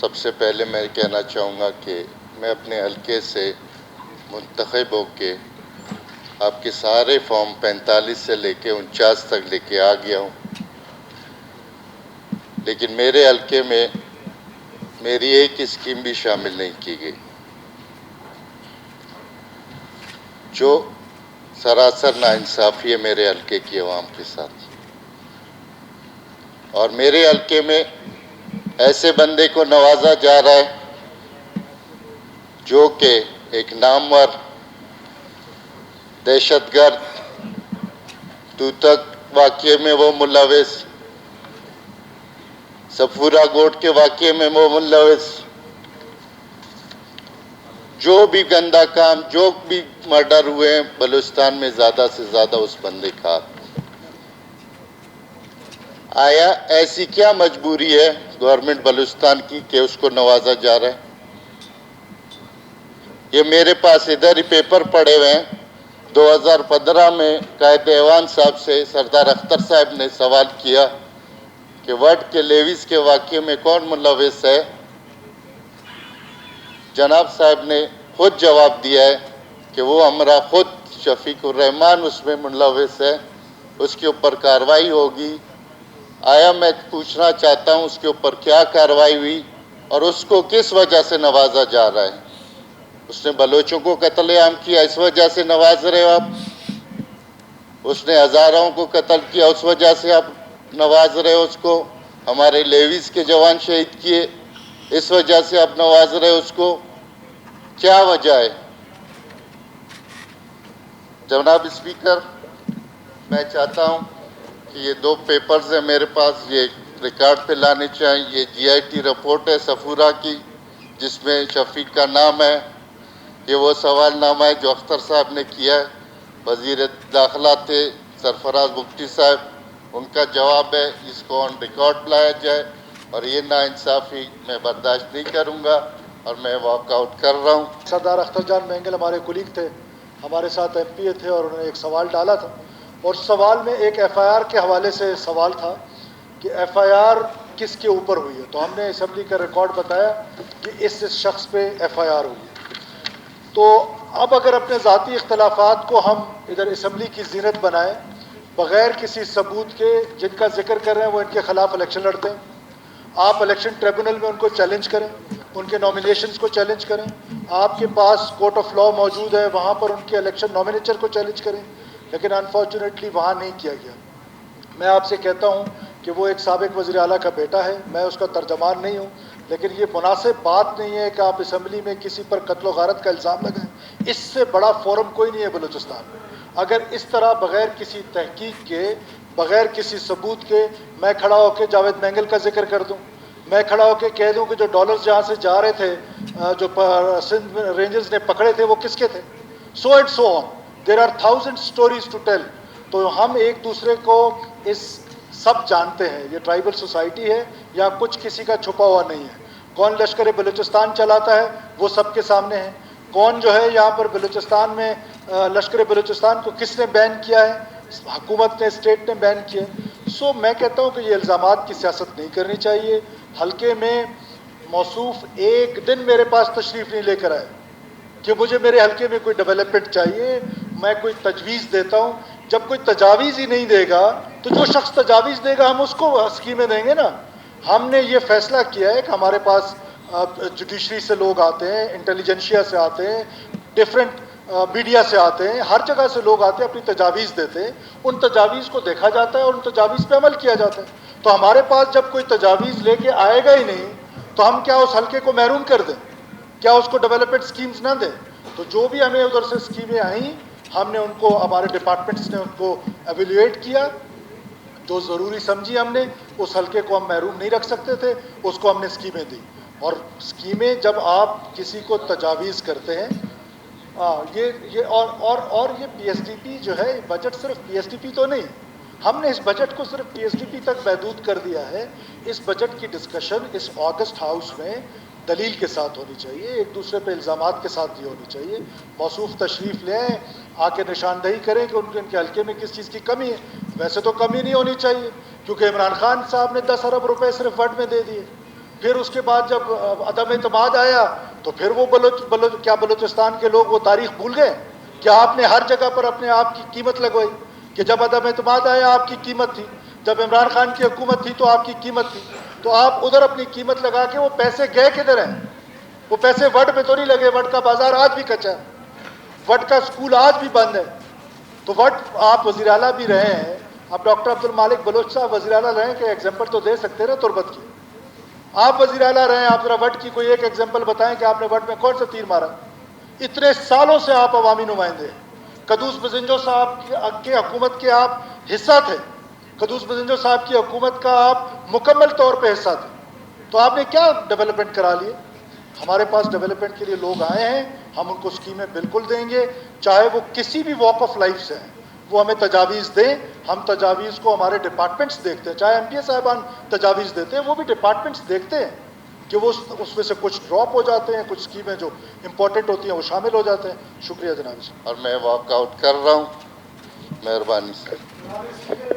سب سے پہلے میں کہنا چاہوں گا کہ میں اپنے حلقے سے منتخب ہو کے آپ کے سارے فارم 45 سے لے کے 49 تک لے کے آ گیا ہوں، لیکن میرے حلقے میں میری ایک اسکیم بھی شامل نہیں کی گئی، جو سراسر ناانصافی ہے میرے حلقے کی عوام کے ساتھ۔ اور میرے حلقے میں ایسے بندے کو نوازا جا رہا ہے جو کہ ایک نامور دہشت گرد توتک واقعے میں وہ ملوث، صفورہ گوٹ کے واقعے میں وہ ملوث، جو بھی گندا کام، جو بھی مرڈر ہوئے ہیں بلوچستان میں زیادہ سے زیادہ اس بندے کا۔ آیا ایسی کیا مجبوری ہے گورنمنٹ بلوچستان کی کہ اس کو نوازا جا رہا ہے؟ یہ میرے پاس ادھر ہی پیپر پڑے ہوئے ہیں۔ 2015 میں قائد ایوان صاحب سے سردار اختر صاحب نے سوال کیا کہ وڈ کے لیویز کے واقعے میں کون ملوث ہے؟ جناب صاحب نے خود جواب دیا ہے کہ وہ ہمارا خود شفیق الرحمان اس میں ملوث ہے، اس کے اوپر کارروائی ہوگی۔ آیا میں پوچھنا چاہتا ہوں اس کے اوپر کیا کارروائی ہوئی اور اس کو کس وجہ سے نوازا جا رہا ہے؟ اس نے بلوچوں کو قتل عام کیا، اس وجہ سے نواز رہے ہو آپ؟ اس نے ہزاروں کو قتل کیا، اس وجہ سے آپ نواز رہے ہو اس کو؟ ہمارے لیویز کے جوان شہید کیے، اس وجہ سے آپ نواز رہے ہو اس کو؟ کیا وجہ ہے؟ جناب اسپیکر، میں چاہتا ہوں کہ یہ 2 پیپرز ہیں میرے پاس، یہ ریکارڈ پہ لانے چاہیں۔ یہ جی آئی ٹی رپورٹ ہے صفورہ کی، جس میں شفیق کا نام ہے۔ یہ وہ سوال نامہ ہے جو اختر صاحب نے کیا ہے، وزیر داخلہ تھے سرفراز مفتی صاحب، ان کا جواب ہے۔ اس کو آن ریکارڈ لایا جائے، اور یہ ناانصافی میں برداشت نہیں کروں گا، اور میں واک آؤٹ کر رہا ہوں۔ سردار اختر جان مینگل ہمارے کولیگ تھے، ہمارے ساتھ ایم پی اے تھے، اور انہوں نے ایک سوال ڈالا تھا، اور سوال میں ایک ایف آئی آر کے حوالے سے سوال تھا کہ ایف آئی آر کس کے اوپر ہوئی ہے۔ تو ہم نے اسمبلی کا ریکارڈ بتایا کہ اس شخص پہ ایف آئی آر ہوئی ہے۔ تو اب اگر اپنے ذاتی اختلافات کو ہم ادھر اسمبلی کی زینت بنائیں بغیر کسی ثبوت کے، جن کا ذکر کر رہے ہیں وہ ان کے خلاف الیکشن لڑتے ہیں، آپ الیکشن ٹریبونل میں ان کو چیلنج کریں، ان کے نامینیشنز کو چیلنج کریں، آپ کے پاس کورٹ آف لاء موجود ہے، وہاں پر ان کے الیکشن نامینیچر کو چیلنج کریں، لیکن انفارچونیٹلی وہاں نہیں کیا گیا۔ میں آپ سے کہتا ہوں کہ وہ ایک سابق وزیر اعلیٰ کا بیٹا ہے، میں اس کا ترجمان نہیں ہوں، لیکن یہ مناسب بات نہیں ہے کہ آپ اسمبلی میں کسی پر قتل و غارت کا الزام لگائیں۔ اس سے بڑا فورم کوئی نہیں ہے بلوچستان میں۔ اگر اس طرح بغیر کسی تحقیق کے، بغیر کسی ثبوت کے میں کھڑا ہو کے جاوید مینگل کا ذکر کر دوں، میں کھڑا ہو کے کہہ دوں کہ جو ڈالرز جہاں سے جا رہے تھے، جو سندھ رینجرز نے پکڑے تھے، وہ کس کے تھے، so and so on, there are 1000 stories to tell. تو ہم ایک دوسرے کو اس سب جانتے ہیں، یہ ٹرائبل سوسائٹی ہے، یا کچھ کسی کا چھپا ہوا نہیں ہے۔ کون لشکر بلوچستان چلاتا ہے وہ سب کے سامنے ہے۔ کون جو ہے یہاں پر بلوچستان میں لشکر بلوچستان کو کس نے بین کیا ہے، حکومت نے، اسٹیٹ نے بین کیا ہے۔ سو میں کہتا ہوں کہ یہ الزامات کی سیاست نہیں کرنی چاہیے۔ حلقے میں موصوف ایک دن میرے پاس تشریف نہیں لے کر آئے کہ مجھے میرے حلقے میں کوئی ڈیولپمنٹ چاہیے، میں کوئی تجویز دیتا ہوں۔ جب کوئی تجاویز ہی نہیں دے گا تو جو شخص تجاویز دے گا ہم اس کو اسکیمیں دیں گے نا۔ ہم نے یہ فیصلہ کیا ہے کہ ہمارے پاس جوڈیشری سے لوگ آتے ہیں، انٹیلیجنشیا سے آتے ہیں، ڈیفرنٹ میڈیا سے آتے ہیں، ہر جگہ سے لوگ آتے ہیں، اپنی تجاویز دیتے ہیں، ان تجاویز کو دیکھا جاتا ہے اور ان تجاویز پہ عمل کیا جاتا ہے۔ تو ہمارے پاس جب کوئی تجاویز لے کے آئے گا ہی نہیں تو ہم کیا اس حلقے کو محروم کر دیں؟ کیا اس کو ڈیولپمنٹ سکیمز نہ دیں؟ تو جو بھی ہمیں ادھر سے سکیمیں آئیں، ہم نے ان کو، ہمارے ڈپارٹمنٹس نے ان کو ایویلویٹ کیا، جو ضروری سمجھی ہم نے۔ اس حلقے کو ہم محروم نہیں رکھ سکتے تھے، اس کو ہم نے سکیمیں دی۔ اور سکیمیں جب آپ کسی کو تجاویز کرتے ہیں، اور یہ پی ایس ڈی پی جو ہے، بجٹ صرف پی ایس ڈی پی تو نہیں، ہم نے اس بجٹ کو صرف پی ایس ڈی پی تک محدود کر دیا ہے۔ اس بجٹ کی ڈسکشن اس اگست ہاؤس میں دلیل کے ساتھ ہونی چاہیے، ایک دوسرے پہ الزامات کے ساتھ نہیں ہونی چاہیے۔ موصوف تشریف لیں، آ کے نشاندہی کریں کہ ان کے حلقے میں کس چیز کی کمی ہے۔ ویسے تو کمی نہیں ہونی چاہیے، کیونکہ عمران خان صاحب نے 10 ارب روپے صرف وڈ میں دے دیے، پھر اس کے بعد جب عدم اعتماد آیا تو پھر وہ کیا بلوچستان کے لوگ وہ تاریخ بھول گئے؟ کیا آپ نے ہر جگہ پر اپنے آپ کی قیمت لگوائی کہ جب عدم اعتماد آیا آپ کی قیمت تھی، جب عمران خان کی حکومت تھی تو آپ کی قیمت تھی، تو آپ ادھر اپنی قیمت لگا کے وہ پیسے گئے کدھر ہیں؟ وہ پیسے وٹ پہ تو نہیں لگے، وٹ کا بازار آج بھی کچا ہے، وٹ کا سکول آج بھی بند ہے۔ تو وٹ آپ وزیر اعلیٰ بھی رہے ہیں، اب ڈاکٹر عبد المالک بلوچ صاحب وزیر اعلیٰ رہے ہیں کہ ایگزامپل تو دے سکتے ہیں نا تربت کی، آپ وزیر اعلیٰ رہے ہیں، آپ ذرا وٹ کی کوئی ایک ایگزامپل بتائیں کہ آپ نے وٹ میں کون سا تیر مارا؟ اتنے سالوں سے آپ عوامی نمائندے، قدوس بزنجو صاحب کی حکومت کے آپ حصہ تھے، قدوس بزنجو صاحب کی حکومت کا آپ مکمل طور پہ حصہ تھے، تو آپ نے کیا ڈیولپمنٹ کرا لیے؟ ہمارے پاس ڈیولپمنٹ کے لیے لوگ آئے ہیں، ہم ان کو اسکیمیں بالکل دیں گے، چاہے وہ کسی بھی واک آف لائف سے ہیں، وہ ہمیں تجاویز دیں، ہم تجاویز کو ہمارے ڈپارٹمنٹس دیکھتے ہیں، چاہے ایم پی اے صاحبان تجاویز دیتے ہیں، وہ بھی ڈپارٹمنٹس دیکھتے ہیں کہ وہ اس میں سے کچھ ڈراپ ہو جاتے ہیں، کچھ اسکیمیں جو امپورٹنٹ ہوتی ہیں وہ شامل ہو جاتے ہیں۔ شکریہ جناب۔ اور میں واک آؤٹ کر رہا ہوں، مہربانی سے۔